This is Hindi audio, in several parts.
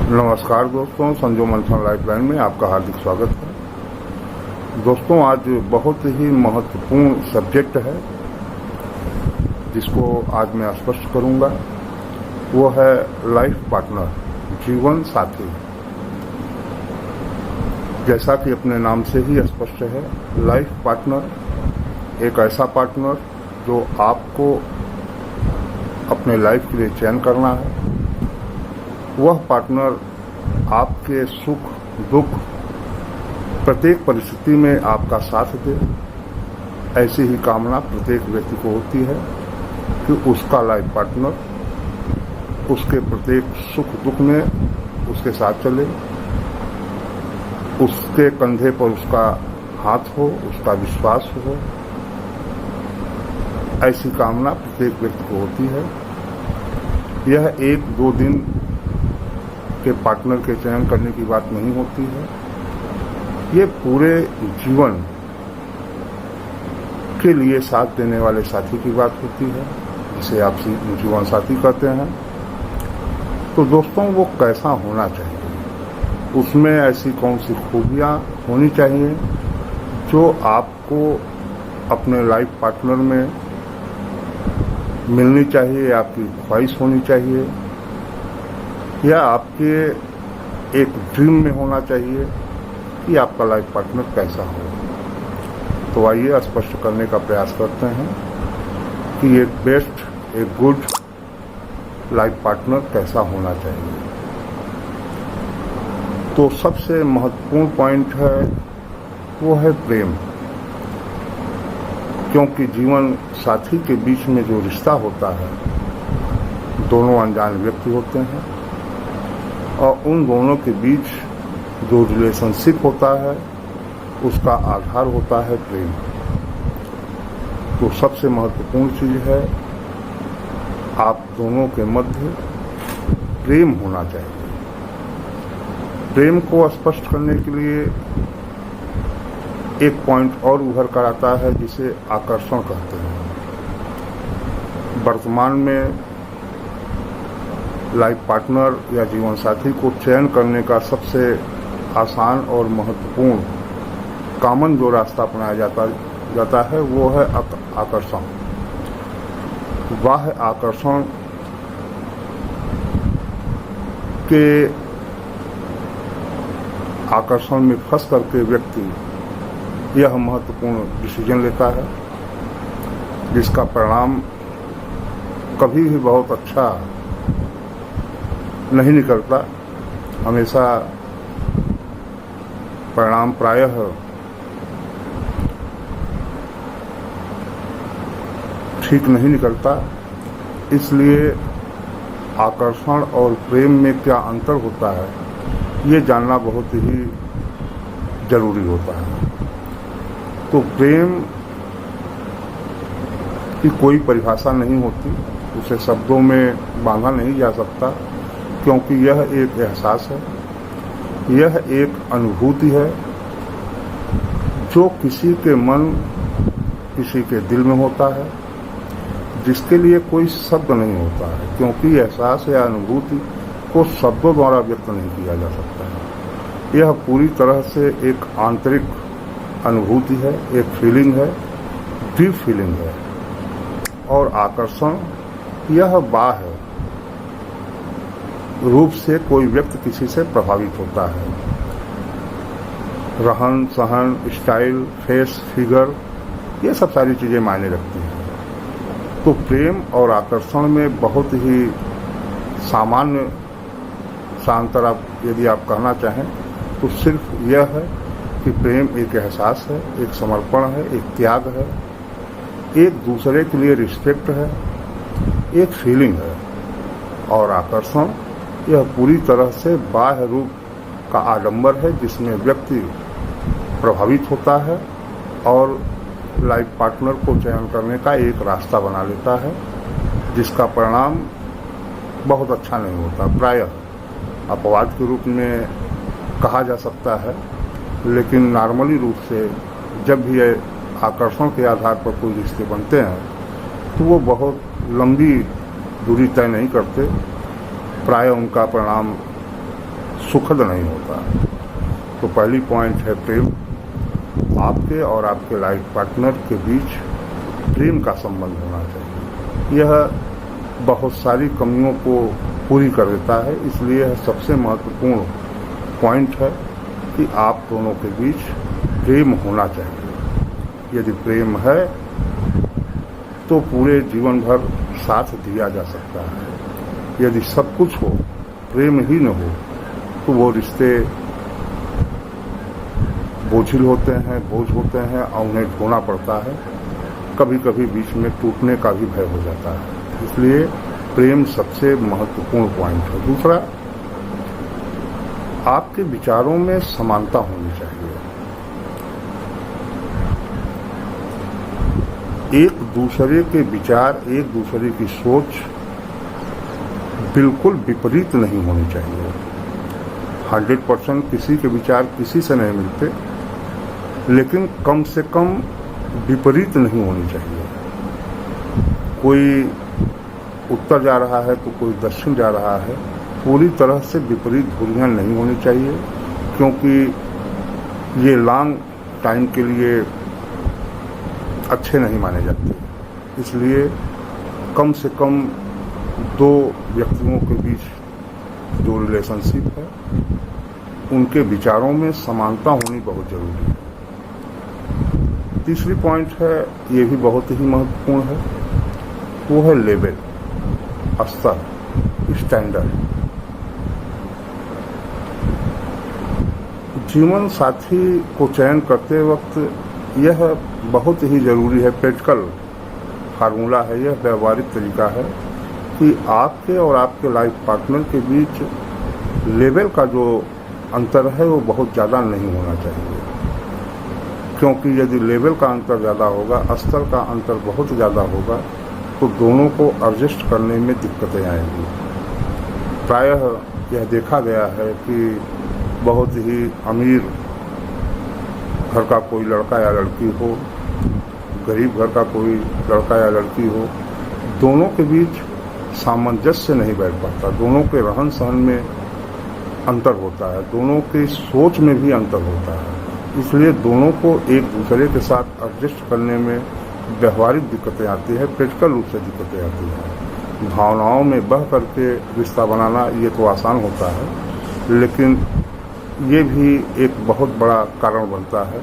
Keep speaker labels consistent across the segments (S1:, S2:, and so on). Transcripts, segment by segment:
S1: नमस्कार दोस्तों, संजो मंथन लाइफलाइन में आपका हार्दिक स्वागत है। दोस्तों, आज बहुत ही महत्वपूर्ण सब्जेक्ट है जिसको आज मैं स्पष्ट करूंगा। वो है लाइफ पार्टनर, जीवन साथी। जैसा कि अपने नाम से ही स्पष्ट है, लाइफ पार्टनर एक ऐसा पार्टनर जो आपको अपने लाइफ के लिए चयन करना है। वह पार्टनर आपके सुख दुख प्रत्येक परिस्थिति में आपका साथ दे। ऐसी ही कामना प्रत्येक व्यक्ति को होती है कि उसका लाइफ पार्टनर उसके प्रत्येक सुख दुख में उसके साथ चले, उसके कंधे पर उसका हाथ हो, उसका विश्वास हो। ऐसी कामना प्रत्येक व्यक्ति को होती है। यह एक दो दिन के पार्टनर के चयन करने की बात नहीं होती है। ये पूरे जीवन के लिए साथ देने वाले साथी की बात होती है, जिसे आप जीवन साथी कहते हैं। तो दोस्तों, वो कैसा होना चाहिए, उसमें ऐसी कौन सी खूबियां होनी चाहिए जो आपको अपने लाइफ पार्टनर में मिलनी चाहिए, आपकी ख्वाहिश होनी चाहिए, या आपके एक ड्रीम में होना चाहिए कि आपका लाइफ पार्टनर कैसा हो। तो आइए स्पष्ट करने का प्रयास करते हैं कि एक बेस्ट, एक गुड लाइफ पार्टनर कैसा होना चाहिए। तो सबसे महत्वपूर्ण पॉइंट है वो है प्रेम। क्योंकि जीवन साथी के बीच में जो रिश्ता होता है, दोनों अनजान व्यक्ति होते हैं और उन दोनों के बीच जो रिलेशनशिप होता है उसका आधार होता है प्रेम। तो सबसे महत्वपूर्ण चीज है आप दोनों के मध्य प्रेम होना चाहिए। प्रेम को स्पष्ट करने के लिए एक पॉइंट और उभर कर आता है जिसे आकर्षण कहते हैं। वर्तमान में लाइफ पार्टनर या जीवन साथी को चयन करने का सबसे आसान और महत्वपूर्ण कॉमन जो रास्ता अपनाया जाता है वो है आकर्षण। बाह्य आकर्षण के आकर्षण में फंस करके व्यक्ति यह महत्वपूर्ण डिसीजन लेता है जिसका परिणाम कभी भी बहुत अच्छा नहीं निकलता। हमेशा परिणाम प्रायः ठीक नहीं निकलता। इसलिए आकर्षण और प्रेम में क्या अंतर होता है, ये जानना बहुत ही जरूरी होता है। तो प्रेम की कोई परिभाषा नहीं होती, उसे शब्दों में बांधा नहीं जा सकता, क्योंकि यह एक एहसास है, यह एक अनुभूति है जो किसी के मन, किसी के दिल में होता है, जिसके लिए कोई शब्द नहीं होता है। क्योंकि एहसास या अनुभूति को शब्दों द्वारा व्यक्त नहीं किया जा सकता है। यह पूरी तरह से एक आंतरिक अनुभूति है, एक फीलिंग है, डीप फीलिंग है। और आकर्षण यह बाह्य रूप से कोई व्यक्ति किसी से प्रभावित होता है। रहन सहन, स्टाइल, फेस, फिगर, ये सब सारी चीजें मायने रखती हैं। तो प्रेम और आकर्षण में बहुत ही सामान्य सा अंतर यदि आप कहना चाहें तो सिर्फ यह है कि प्रेम एक एहसास है, एक समर्पण है, एक त्याग है, एक दूसरे के लिए रिस्पेक्ट है, एक फीलिंग है। और आकर्षण यह पूरी तरह से बाह्य रूप का आडंबर है जिसमें व्यक्ति प्रभावित होता है और लाइफ पार्टनर को चयन करने का एक रास्ता बना लेता है, जिसका परिणाम बहुत अच्छा नहीं होता। प्रायः अपवाद के रूप में कहा जा सकता है, लेकिन नॉर्मली रूप से जब भी आकर्षण के आधार पर कोई रिश्ते बनते हैं तो वो बहुत लंबी दूरी तय नहीं करते। प्राय उनका परिणाम सुखद नहीं होता। तो पहली पॉइंट है प्रेम। आपके और आपके लाइफ पार्टनर के बीच प्रेम का संबंध होना चाहिए। यह बहुत सारी कमियों को पूरी कर देता है, इसलिए यह सबसे महत्वपूर्ण पॉइंट है कि आप दोनों के बीच प्रेम होना चाहिए। यदि प्रेम है तो पूरे जीवन भर साथ दिया जा सकता है। यदि सब कुछ हो, प्रेम ही न हो, तो वो रिश्ते बोझिल होते हैं, बोझ होते हैं और उन्हें ढोना पड़ता है। कभी कभी बीच में टूटने का भी भय हो जाता है। इसलिए प्रेम सबसे महत्वपूर्ण पॉइंट है। दूसरा, आपके विचारों में समानता होनी चाहिए। एक दूसरे के विचार, एक दूसरे की सोच बिल्कुल विपरीत नहीं होनी चाहिए। 100% किसी के विचार किसी से नहीं मिलते, लेकिन कम से कम विपरीत नहीं होनी चाहिए। कोई उत्तर जा रहा है तो कोई दक्षिण जा रहा है, पूरी तरह से विपरीत धुरियां नहीं होनी चाहिए, क्योंकि ये लॉन्ग टाइम के लिए अच्छे नहीं माने जाते। इसलिए कम से कम दो व्यक्तियों के बीच जो रिलेशनशिप है, उनके विचारों में समानता होनी बहुत जरूरी है। तीसरी पॉइंट है, ये भी बहुत ही महत्वपूर्ण है, वो है लेवल, स्तर, स्टैंडर्ड। जीवन साथी को चयन करते वक्त यह बहुत ही जरूरी है, प्रैक्टिकल फार्मूला है, यह व्यवहारिक तरीका है कि आपके और आपके लाइफ पार्टनर के बीच लेवल का जो अंतर है वो बहुत ज़्यादा नहीं होना चाहिए। क्योंकि यदि लेवल का अंतर ज़्यादा होगा, स्तर का अंतर बहुत ज़्यादा होगा, तो दोनों को एडजस्ट करने में दिक्कतें आएंगी। प्रायः यह देखा गया है कि बहुत ही अमीर घर का कोई लड़का या लड़की हो, गरीब घर का कोई लड़का या लड़की हो, दोनों के बीच सामंजस्य नहीं बैठ पाता। दोनों के रहन सहन में अंतर होता है, दोनों की सोच में भी अंतर होता है। इसलिए दोनों को एक दूसरे के साथ एडजस्ट करने में व्यवहारिक दिक्कतें आती है, प्रैक्टिकल रूप से दिक्कतें आती हैं। भावनाओं में बह करके रिश्ता बनाना ये तो आसान होता है, लेकिन ये भी एक बहुत बड़ा कारण बनता है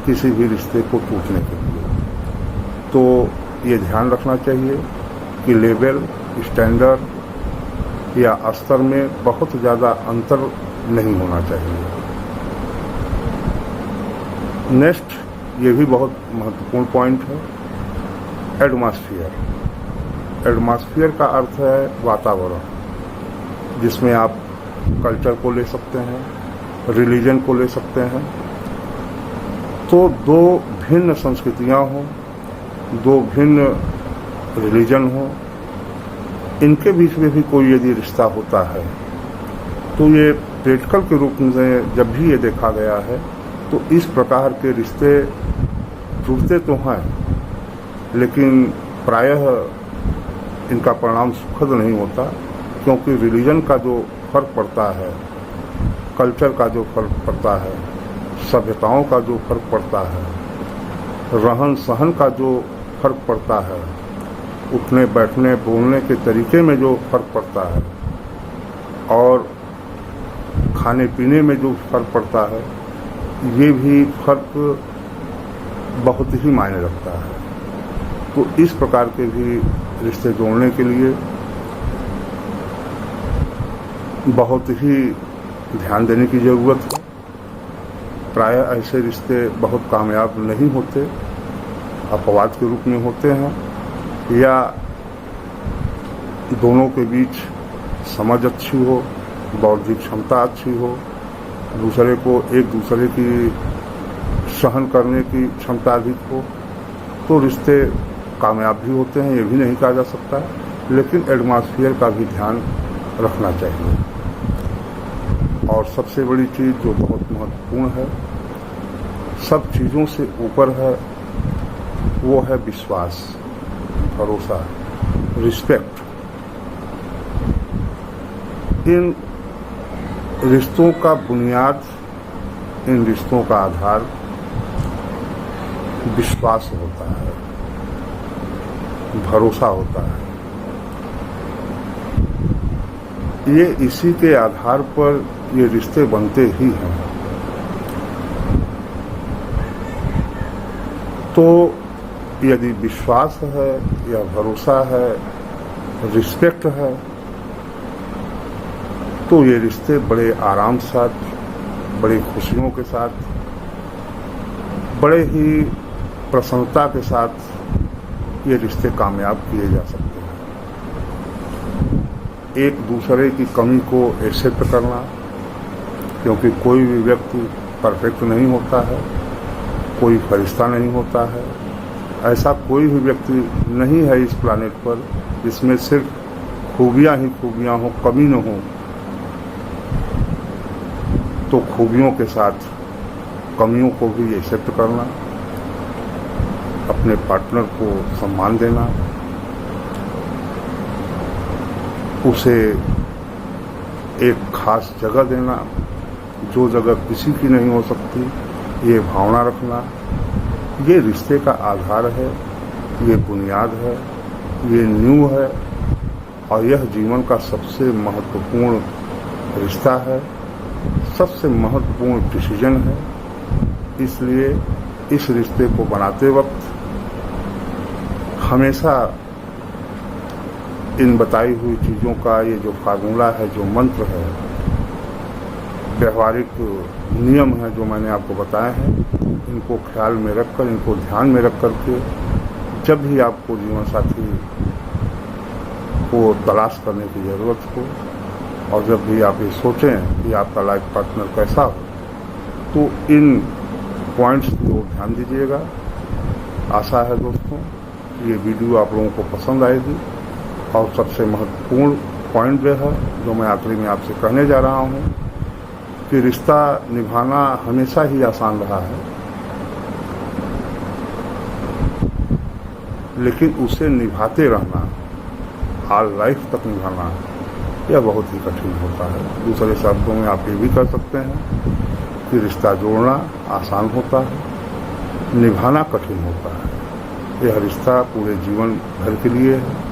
S1: किसी भी रिश्ते को टूटने के लिए। तो ये ध्यान रखना चाहिए कि लेवल, स्टैंडर्ड या स्तर में बहुत ज़्यादा अंतर नहीं होना चाहिए। नेक्स्ट, ये भी बहुत महत्वपूर्ण पॉइंट है, एटमॉस्फेयर। एटमॉस्फेयर का अर्थ है वातावरण, जिसमें आप कल्चर को ले सकते हैं, रिलीजन को ले सकते हैं। तो दो भिन्न संस्कृतियां हों, दो भिन्न रिलीजन हों, इनके बीच में भी कोई यदि रिश्ता होता है तो ये प्रैक्टिकल के रूप में जब भी ये देखा गया है तो इस प्रकार के रिश्ते टूटते तो हैं, लेकिन प्रायः इनका परिणाम सुखद नहीं होता, क्योंकि रिलीजन का जो फर्क पड़ता है, कल्चर का जो फर्क पड़ता है, सभ्यताओं का जो फर्क पड़ता है, रहन सहन का जो फर्क पड़ता है, उठने बैठने बोलने के तरीके में जो फर्क पड़ता है और खाने पीने में जो फर्क पड़ता है, ये भी फर्क बहुत ही मायने रखता है। तो इस प्रकार के भी रिश्ते जोड़ने के लिए बहुत ही ध्यान देने की ज़रूरत है। प्रायः ऐसे रिश्ते बहुत कामयाब नहीं होते, अपवाद के रूप में होते हैं, या दोनों के बीच समझ अच्छी हो, बौद्धिक क्षमता अच्छी हो, दूसरे को एक दूसरे की सहन करने की क्षमता अधिक हो, तो रिश्ते कामयाब भी होते हैं, ये भी नहीं कहा जा सकता। लेकिन एटमॉस्फेयर का भी ध्यान रखना चाहिए। और सबसे बड़ी चीज़ जो बहुत महत्वपूर्ण है, सब चीज़ों से ऊपर है, वो है विश्वास, भरोसा, रिस्पेक्ट। इन रिश्तों का बुनियाद, इन रिश्तों का आधार विश्वास होता है, भरोसा होता है। ये इसी के आधार पर ये रिश्ते बनते ही हैं। तो यदि विश्वास है या भरोसा है, रिस्पेक्ट है, तो ये रिश्ते बड़े आराम के साथ, बड़ी खुशियों के साथ, बड़े ही प्रसन्नता के साथ ये रिश्ते कामयाब किए जा सकते हैं। एक दूसरे की कमी को एक्सेप्ट करना, क्योंकि कोई भी व्यक्ति परफेक्ट नहीं होता है, कोई फरिश्ता नहीं होता है, ऐसा कोई भी व्यक्ति नहीं है इस प्लानेट पर जिसमें सिर्फ खूबियां ही खूबियां हो, कमी न हो। तो खूबियों के साथ कमियों को भी एक्सेप्ट करना, अपने पार्टनर को सम्मान देना, उसे एक खास जगह देना जो जगह किसी की नहीं हो सकती, ये भावना रखना, ये रिश्ते का आधार है, ये बुनियाद है, ये नींव है, और यह जीवन का सबसे महत्वपूर्ण रिश्ता है, सबसे महत्वपूर्ण डिसीजन है। इसलिए इस रिश्ते को बनाते वक्त हमेशा इन बताई हुई चीज़ों का ये जो फार्मूला है, जो मंत्र है, व्यवहारिक नियम है जो मैंने आपको बताए हैं, इनको ख्याल में रखकर, इनको ध्यान में रख करके जब भी आपको जीवन साथी को तलाश करने की ज़रूरत हो, और जब भी आप ये सोचें कि आपका लाइफ पार्टनर कैसा हो, तो इन पॉइंट्स को ध्यान दीजिएगा। आशा है दोस्तों ये वीडियो आप लोगों को पसंद आएगी। और सबसे महत्वपूर्ण पॉइंट जो है, जो मैं आखिरी में आपसे कहने जा रहा हूँ, कि रिश्ता निभाना हमेशा ही आसान रहा है, लेकिन उसे निभाते रहना, ऑल लाइफ तक निभाना, यह बहुत ही कठिन होता है। दूसरे शब्दों में आप ये भी कर सकते हैं कि रिश्ता जोड़ना आसान होता है, निभाना कठिन होता है। यह रिश्ता पूरे जीवन भर के लिए है।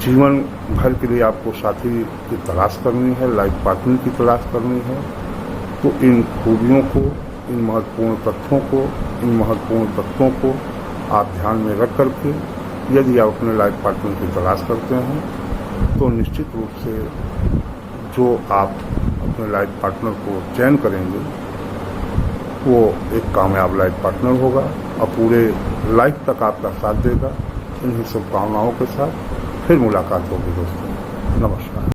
S1: जीवन भर के लिए आपको साथी की तलाश करनी है, लाइफ पार्टनर की तलाश करनी है। तो इन खूबियों को, इन महत्वपूर्ण तथ्यों को, इन महत्वपूर्ण तत्वों को आप ध्यान में रख करके यदि आप अपने लाइफ पार्टनर की तलाश करते हैं, तो निश्चित रूप से जो आप अपने लाइफ पार्टनर को चयन करेंगे वो एक कामयाब लाइफ पार्टनर होगा और पूरे लाइफ तक आपका साथ देगा। इन्हीं शुभकामनाओं के साथ फिर मुलाकात होगी दोस्तों। नमस्कार।